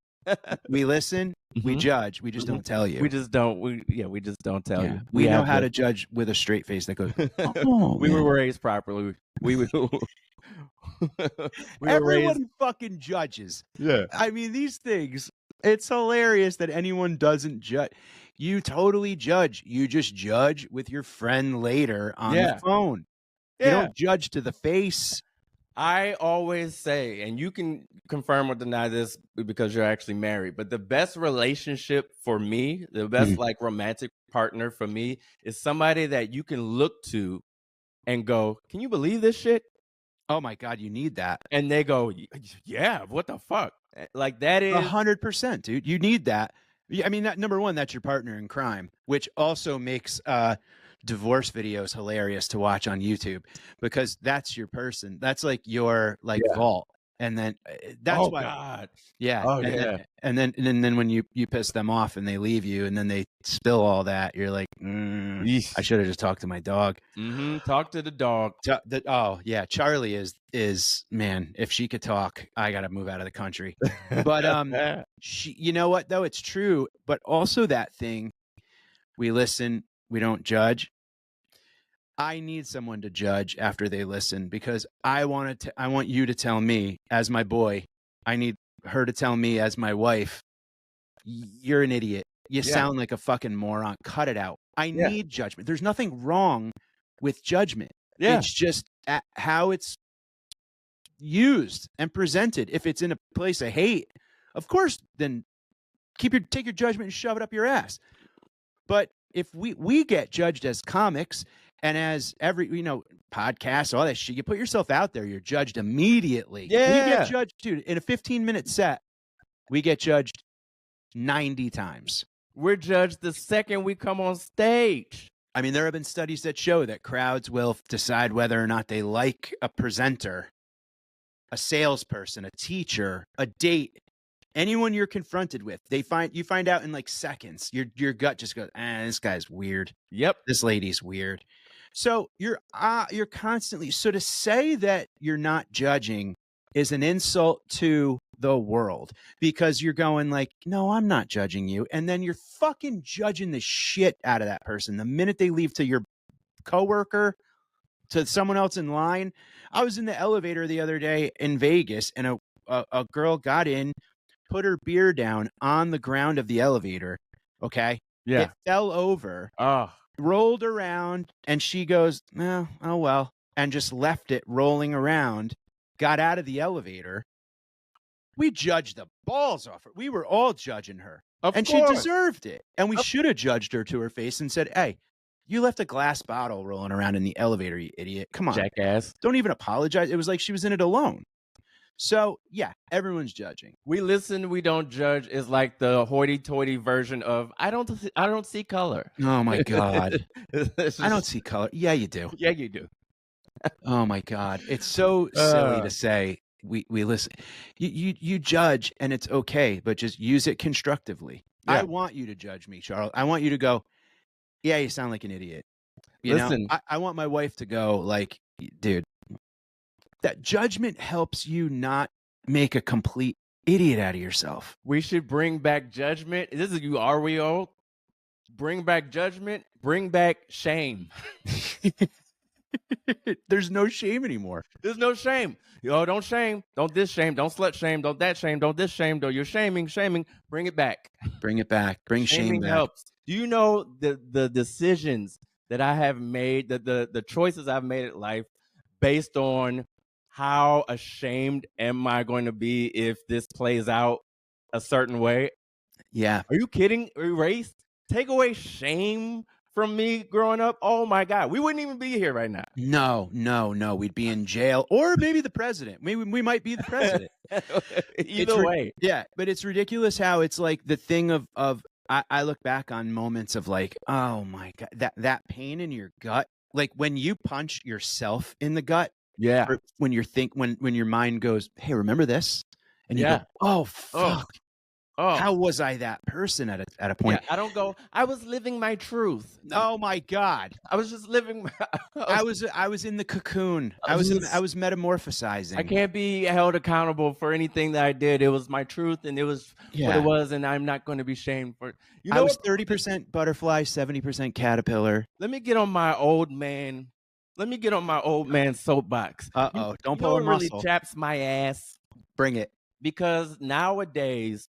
Speaker 2: We listen, we
Speaker 3: Mhm.
Speaker 2: judge, we just don't tell you.
Speaker 3: We just don't. We just don't tell you.
Speaker 2: We know
Speaker 3: have
Speaker 2: how
Speaker 3: the-
Speaker 2: to judge with a straight face that goes, oh,
Speaker 3: we
Speaker 2: yeah.
Speaker 3: were raised properly. We were
Speaker 2: Everybody
Speaker 3: raised.
Speaker 2: fucking judges.
Speaker 3: Yeah.
Speaker 2: I mean, these things, it's hilarious that anyone doesn't judge. You totally judge. You just judge with your friend later on the phone. You
Speaker 3: Yeah.
Speaker 2: don't judge to the face.
Speaker 3: I always say, and you can confirm or deny this because you're actually married, but the best relationship for me, the best like romantic partner for me is somebody that you can look to and go, can you believe this shit?
Speaker 2: Oh my God, you need that.
Speaker 3: And they go, yeah, what the fuck? Like that is
Speaker 2: 100%, dude. You need that. I mean, number one, that's your partner in crime, which also makes divorce videos hilarious to watch on YouTube because that's your person. That's like your vault. And then that's why.
Speaker 3: God.
Speaker 2: Yeah.
Speaker 3: Oh,
Speaker 2: and
Speaker 3: yeah.
Speaker 2: then when you piss them off and they leave you and then they spill all that, you're like, I should have just talked to my dog.
Speaker 3: Talk to the dog.
Speaker 2: Oh yeah, Charlie is man. If she could talk, I gotta move out of the country. But she, you know what though, it's true. But also that thing, we listen, we don't judge. I need someone to judge after they listen because I want you to tell me as my boy. I need her to tell me as my wife, you're an idiot. You sound like a fucking moron. Cut it out. I need judgment. There's nothing wrong with judgment.
Speaker 3: Yeah.
Speaker 2: It's just how it's used and presented. If it's in a place of hate, of course, then take your judgment and shove it up your ass. But if we get judged as comics and as every, podcasts, all that shit, you put yourself out there, you're judged immediately.
Speaker 3: Yeah.
Speaker 2: We get judged, dude, in a 15-minute set, we get judged 90 times.
Speaker 3: We're judged the second we come on stage.
Speaker 2: I mean, there have been studies that show that crowds will decide whether or not they like a presenter, a salesperson, a teacher, a date, anyone you're confronted with. You find out in like seconds. Your gut just goes, this guy's weird.
Speaker 3: Yep.
Speaker 2: This lady's weird. So you're constantly, so to say that you're not judging is an insult to the world because you're going like, no, I'm not judging you. And then you're fucking judging the shit out of that person. The minute they leave to your coworker, to someone else in line. I was in the elevator the other day in Vegas and a girl got in, put her beer down on the ground of the elevator. Okay.
Speaker 3: Yeah.
Speaker 2: It fell over,
Speaker 3: Oh.
Speaker 2: rolled around, and she goes, oh well, and just left it rolling around, got out of the elevator. We judged the balls off her. We were all judging her.
Speaker 3: Of
Speaker 2: and
Speaker 3: course.
Speaker 2: she deserved it. And we should have judged her to her face and said, hey, you left a glass bottle rolling around in the elevator, you idiot. Come on.
Speaker 3: Jackass.
Speaker 2: Don't even apologize. It was like she was in it alone. So, yeah, everyone's judging.
Speaker 3: We listen, we don't judge is like the hoity-toity version of I don't see color.
Speaker 2: Oh my God.
Speaker 3: Just,
Speaker 2: I don't see color. Yeah, you do.
Speaker 3: Yeah, you do.
Speaker 2: Oh my God. It's so silly to say we listen. You judge and it's okay, but just use it constructively.
Speaker 3: Yeah.
Speaker 2: I want you to judge me, Charles. I want you to go, yeah, you sound like an idiot.
Speaker 3: Listen.
Speaker 2: I want my wife to go like, dude, that judgment helps you not make a complete idiot out of yourself.
Speaker 3: We should bring back judgment. This is you, are we old? Bring back judgment, bring back shame.
Speaker 2: There's no shame anymore.
Speaker 3: There's no shame. Don't shame. Don't this shame. Don't slut shame. Don't that shame. Don't this shame. Don't you're shaming. Bring it back.
Speaker 2: Bring it back. Bring shame back.
Speaker 3: Helps. Do you know the decisions that I have made, the choices I've made in life based on how ashamed am I going to be if this plays out a certain way?
Speaker 2: Yeah.
Speaker 3: Are you kidding? Erase? Take away shame from me growing up? Oh my God. We wouldn't even be here right now.
Speaker 2: No. We'd be in jail or maybe the president. Maybe we might be the president.
Speaker 3: Either way.
Speaker 2: Yeah. But it's ridiculous how it's like the thing of I look back on moments of like, oh my God, that pain in your gut. Like when you punch yourself in the gut.
Speaker 3: Yeah.
Speaker 2: When your mind goes, hey, remember this? And you go, oh, fuck. How was I that person at a point?
Speaker 3: Yeah, I don't go, I was living my truth.
Speaker 2: Oh my God.
Speaker 3: I was just living my
Speaker 2: I was in the cocoon. I was metamorphosizing.
Speaker 3: I can't be held accountable for anything that I did. It was my truth, and it was what it was, and I'm not going to be shamed for it. You know,
Speaker 2: I was 30% butterfly, 70% caterpillar.
Speaker 3: Let me get on my old man. Let me get on my old man soapbox.
Speaker 2: Don't pull a muscle.
Speaker 3: Really chaps my ass.
Speaker 2: Bring it.
Speaker 3: Because nowadays,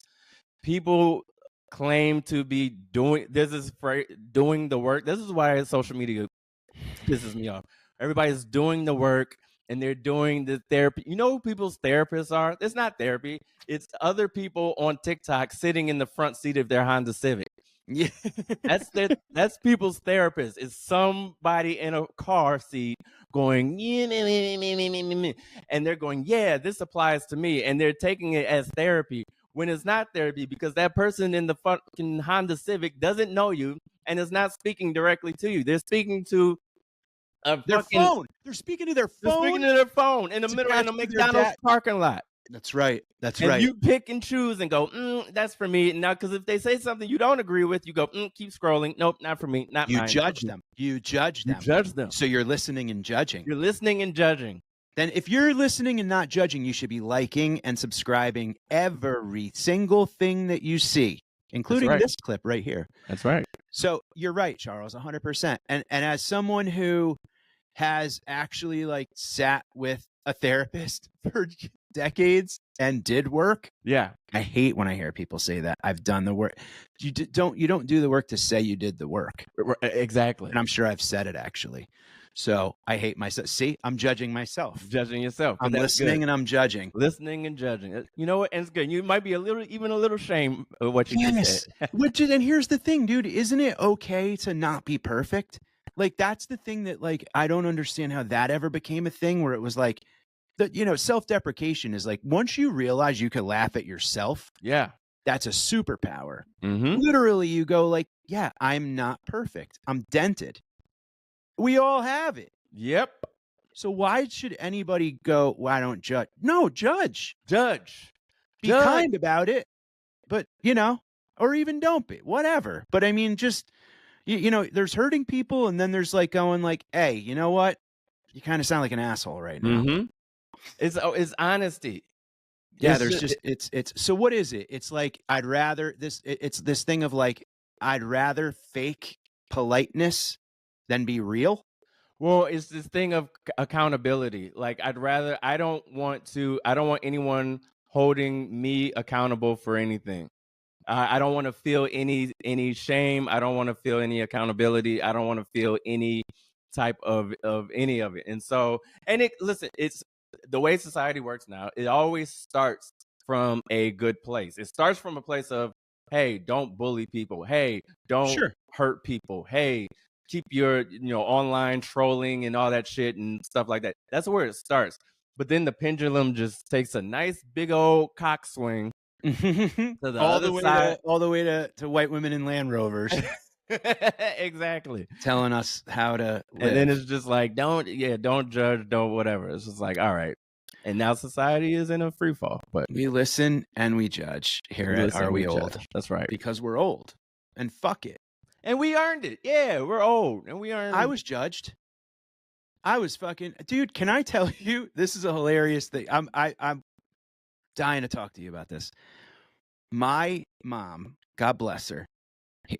Speaker 3: people claim to be doing the work. This is why social media pisses me off. Everybody's doing the work, and they're doing the therapy. You know who people's therapists are? It's not therapy. It's other people on TikTok sitting in the front seat of their Honda Civic.
Speaker 2: Yeah,
Speaker 3: that's people's therapist. It's somebody in a car seat going, and they're going, yeah, this applies to me, and they're taking it as therapy when it's not therapy, because that person in the fucking Honda Civic doesn't know you and is not speaking directly to you. They're speaking to
Speaker 2: their phone. They're speaking to their phone.
Speaker 3: They're speaking to their phone in the middle of a McDonald's parking lot.
Speaker 2: That's right. That's
Speaker 3: and
Speaker 2: right.
Speaker 3: You pick and choose and go, that's for me. Now, because if they say something you don't agree with, you go, keep scrolling. Nope, not for me. Not mine.
Speaker 2: You judge them. You judge them. So you're listening and judging.
Speaker 3: You're listening and judging.
Speaker 2: Then if you're listening and not judging, you should be liking and subscribing every single thing that you see, including this clip right here.
Speaker 3: That's right.
Speaker 2: So you're right, Charles, 100%. And as someone who has actually like sat with a therapist for decades and did work.
Speaker 3: Yeah.
Speaker 2: I hate when I hear people say that. I've done the work. You don't do the work to say you did the work.
Speaker 3: Exactly.
Speaker 2: And I'm sure I've said it actually. So I hate myself. See, I'm judging myself.
Speaker 3: Judging yourself.
Speaker 2: I'm listening and I'm judging.
Speaker 3: Listening and judging. You know what? And it's good. You might be even a little shame of what you just said.
Speaker 2: And here's the thing, dude. Isn't it okay to not be perfect? Like, that's the thing that, like, I don't understand how that ever became a thing where it was like, self-deprecation is like, once you realize you can laugh at yourself, that's a superpower.
Speaker 3: Mm-hmm.
Speaker 2: Literally, you go like, yeah, I'm not perfect. I'm dented. We all have it.
Speaker 3: Yep.
Speaker 2: So why should anybody go, well, I don't judge? No, judge. Be
Speaker 3: judge.
Speaker 2: kind about it, but, or even don't be, whatever. But I mean, just, there's hurting people, and then there's like going like, hey, you know what? You kind of sound like an asshole right now.
Speaker 3: Mm-hmm. It's honesty.
Speaker 2: Yeah, it's so what is it? It's like, it's this thing of like, I'd rather fake politeness than be real.
Speaker 3: Well, it's this thing of accountability. Like, I don't want anyone holding me accountable for anything. I don't want to feel any shame. I don't want to feel any accountability. I don't want to feel any type of any of it. And so, it's the way society works now. It always starts from a good place. It starts from a place of, hey, don't bully people. Hey, don't hurt people. Hey, keep your online trolling and all that shit and stuff like that. That's where it starts. But then the pendulum just takes a nice big old cock swing to the other side,
Speaker 2: all the way to white women in Land Rovers.
Speaker 3: Exactly.
Speaker 2: Telling us how to live.
Speaker 3: And then it's just like, don't judge, don't whatever. It's just like, all right. And now society is in a free fall. But
Speaker 2: we listen and we judge here at Are We Old?
Speaker 3: That's right.
Speaker 2: Because we're old. And fuck it.
Speaker 3: And we earned it. Yeah, we're old. And we earned it.
Speaker 2: I was judged. I was fucking, dude, can I tell you, this is a hilarious thing. I'm dying to talk to you about this. My mom, God bless her,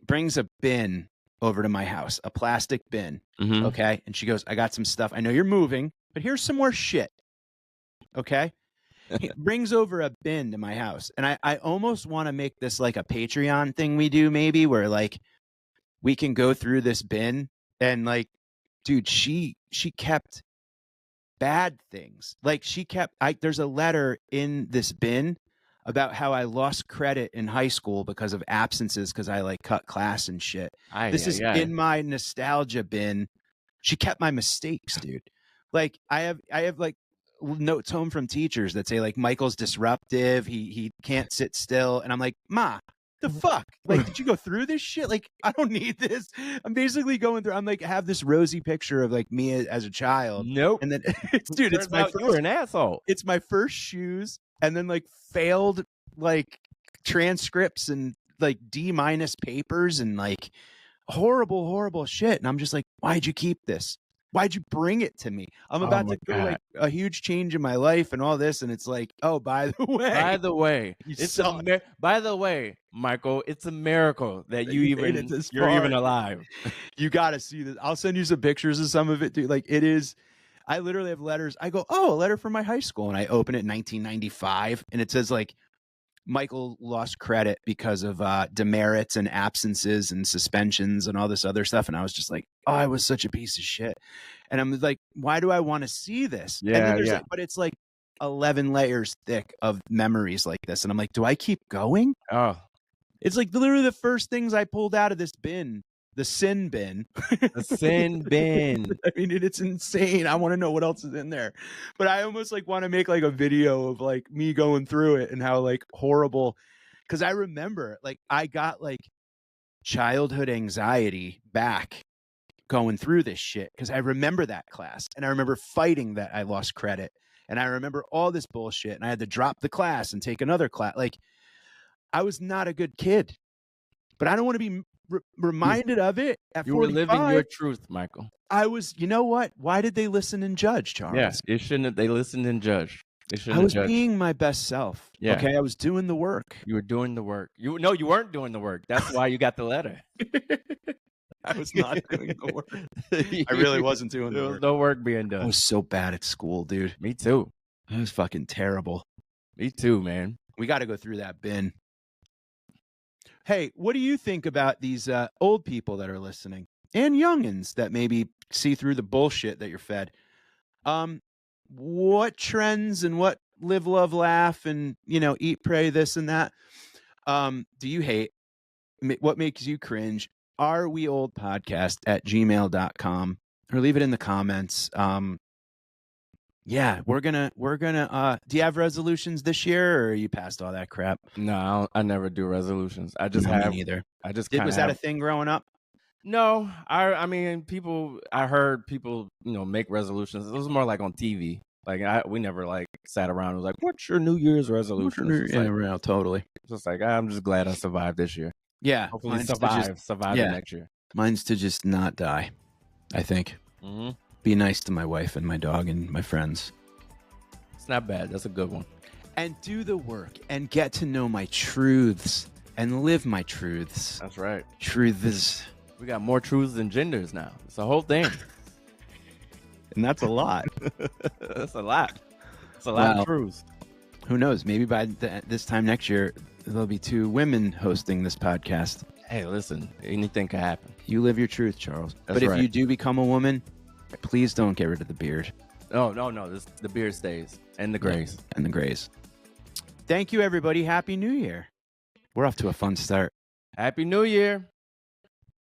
Speaker 2: brings a bin over to my house, a plastic bin.
Speaker 3: Mm-hmm.
Speaker 2: Okay. And she goes, I got some stuff. I know you're moving, but here's some more shit. Okay. He brings over a bin to my house. And I almost want to make this like a Patreon thing we do, maybe, where like we can go through this bin and like, dude, she kept bad things. Like there's a letter in this bin about how I lost credit in high school because of absences, because I like cut class and shit. This is in my nostalgia bin. She kept my mistakes, dude. Like I have like notes home from teachers that say like Michael's disruptive. He can't sit still. And I'm like, Ma, the fuck? Like, did you go through this shit? Like, I don't need this. I'm basically going through. I'm like, have this rosy picture of like me as a child.
Speaker 3: Nope.
Speaker 2: And then it's
Speaker 3: you're an asshole.
Speaker 2: It's my first shoes, and then like failed like transcripts and like D- papers and like horrible shit. And I'm just like, why'd you keep this? Why'd you bring it to me? I'm about to go like a huge change in my life and all this. And it's like, oh, by the way,
Speaker 3: by the way, Michael, it's a miracle that you're even alive.
Speaker 2: You got to see this. I'll send you some pictures of some of it, dude. Like it is. I literally have letters. I go, oh, a letter from my high school. And I open it in 1995 and it says like, Michael lost credit because of demerits and absences and suspensions and all this other stuff. And I was just like, oh, I was such a piece of shit. And I'm like, why do I want to see this?
Speaker 3: Yeah.
Speaker 2: But it's like 11 layers thick of memories like this. And I'm like, do I keep going?
Speaker 3: Oh,
Speaker 2: it's like literally the first things I pulled out of this bin. The sin bin.
Speaker 3: The sin bin.
Speaker 2: I mean, it's insane. I want to know what else is in there. But I almost like want to make like a video of like me going through it and how like horrible. Because I remember like I got like childhood anxiety back going through this shit. Because I remember that class. And I remember fighting that I lost credit. And I remember all this bullshit. And I had to drop the class and take another class. Like I was not a good kid. But I don't want to be reminded of it at 45.
Speaker 3: You were living your truth, Michael.
Speaker 2: I was, you know what? Why did they listen and judge, Charles?
Speaker 3: Yeah, it shouldn't. They listened and judged. They shouldn't.
Speaker 2: I was being my best self.
Speaker 3: Yeah.
Speaker 2: Okay, I was doing the work.
Speaker 3: You were doing the work. You weren't doing the work. That's why you got the letter.
Speaker 2: I was not doing the work. I really wasn't doing the work.
Speaker 3: There was no work being done.
Speaker 2: I was so bad at school, dude.
Speaker 3: Me too.
Speaker 2: It was fucking terrible.
Speaker 3: Me too, man.
Speaker 2: We got to go through that bin. Hey, what do you think about these old people that are listening and youngins that maybe see through the bullshit that you're fed? What trends and what live, love, laugh, and, you know, eat, pray, this and that do you hate? What makes you cringe? Are we old podcast at gmail.com or leave it in the comments. Yeah, we're gonna do you have resolutions this year, or are you past all that crap?
Speaker 3: No, I never do resolutions. I just
Speaker 2: Me
Speaker 3: have
Speaker 2: neither.
Speaker 3: I just
Speaker 2: Was that a thing growing up?
Speaker 3: No, I mean I heard people, make resolutions. It was more like on TV. Like we never like sat around and was like, what's your New Year's resolution?
Speaker 2: Yeah, totally.
Speaker 3: It's just like, I'm just glad I survived this year.
Speaker 2: Yeah.
Speaker 3: Hopefully survive the next year.
Speaker 2: Mine's to just not die, I think.
Speaker 3: Mm-hmm.
Speaker 2: Be nice to my wife and my dog and my friends.
Speaker 3: It's not bad. That's a good one.
Speaker 2: And do the work and get to know my truths and live my truths.
Speaker 3: That's right.
Speaker 2: Truths.
Speaker 3: We got more truths than genders now. It's a whole thing.
Speaker 2: And that's a lot.
Speaker 3: That's a lot. It's a lot of truths.
Speaker 2: Who knows? Maybe by this time next year, there'll be 2 women hosting this podcast.
Speaker 3: Hey, listen, anything can happen.
Speaker 2: You live your truth, Charles.
Speaker 3: That's
Speaker 2: but if
Speaker 3: right.
Speaker 2: you do become a woman, please don't get rid of the beard.
Speaker 3: Oh, no. The beard stays. And the grays.
Speaker 2: Yeah, and the grays. Thank you, everybody. Happy New Year. We're off to a fun start.
Speaker 3: Happy New Year.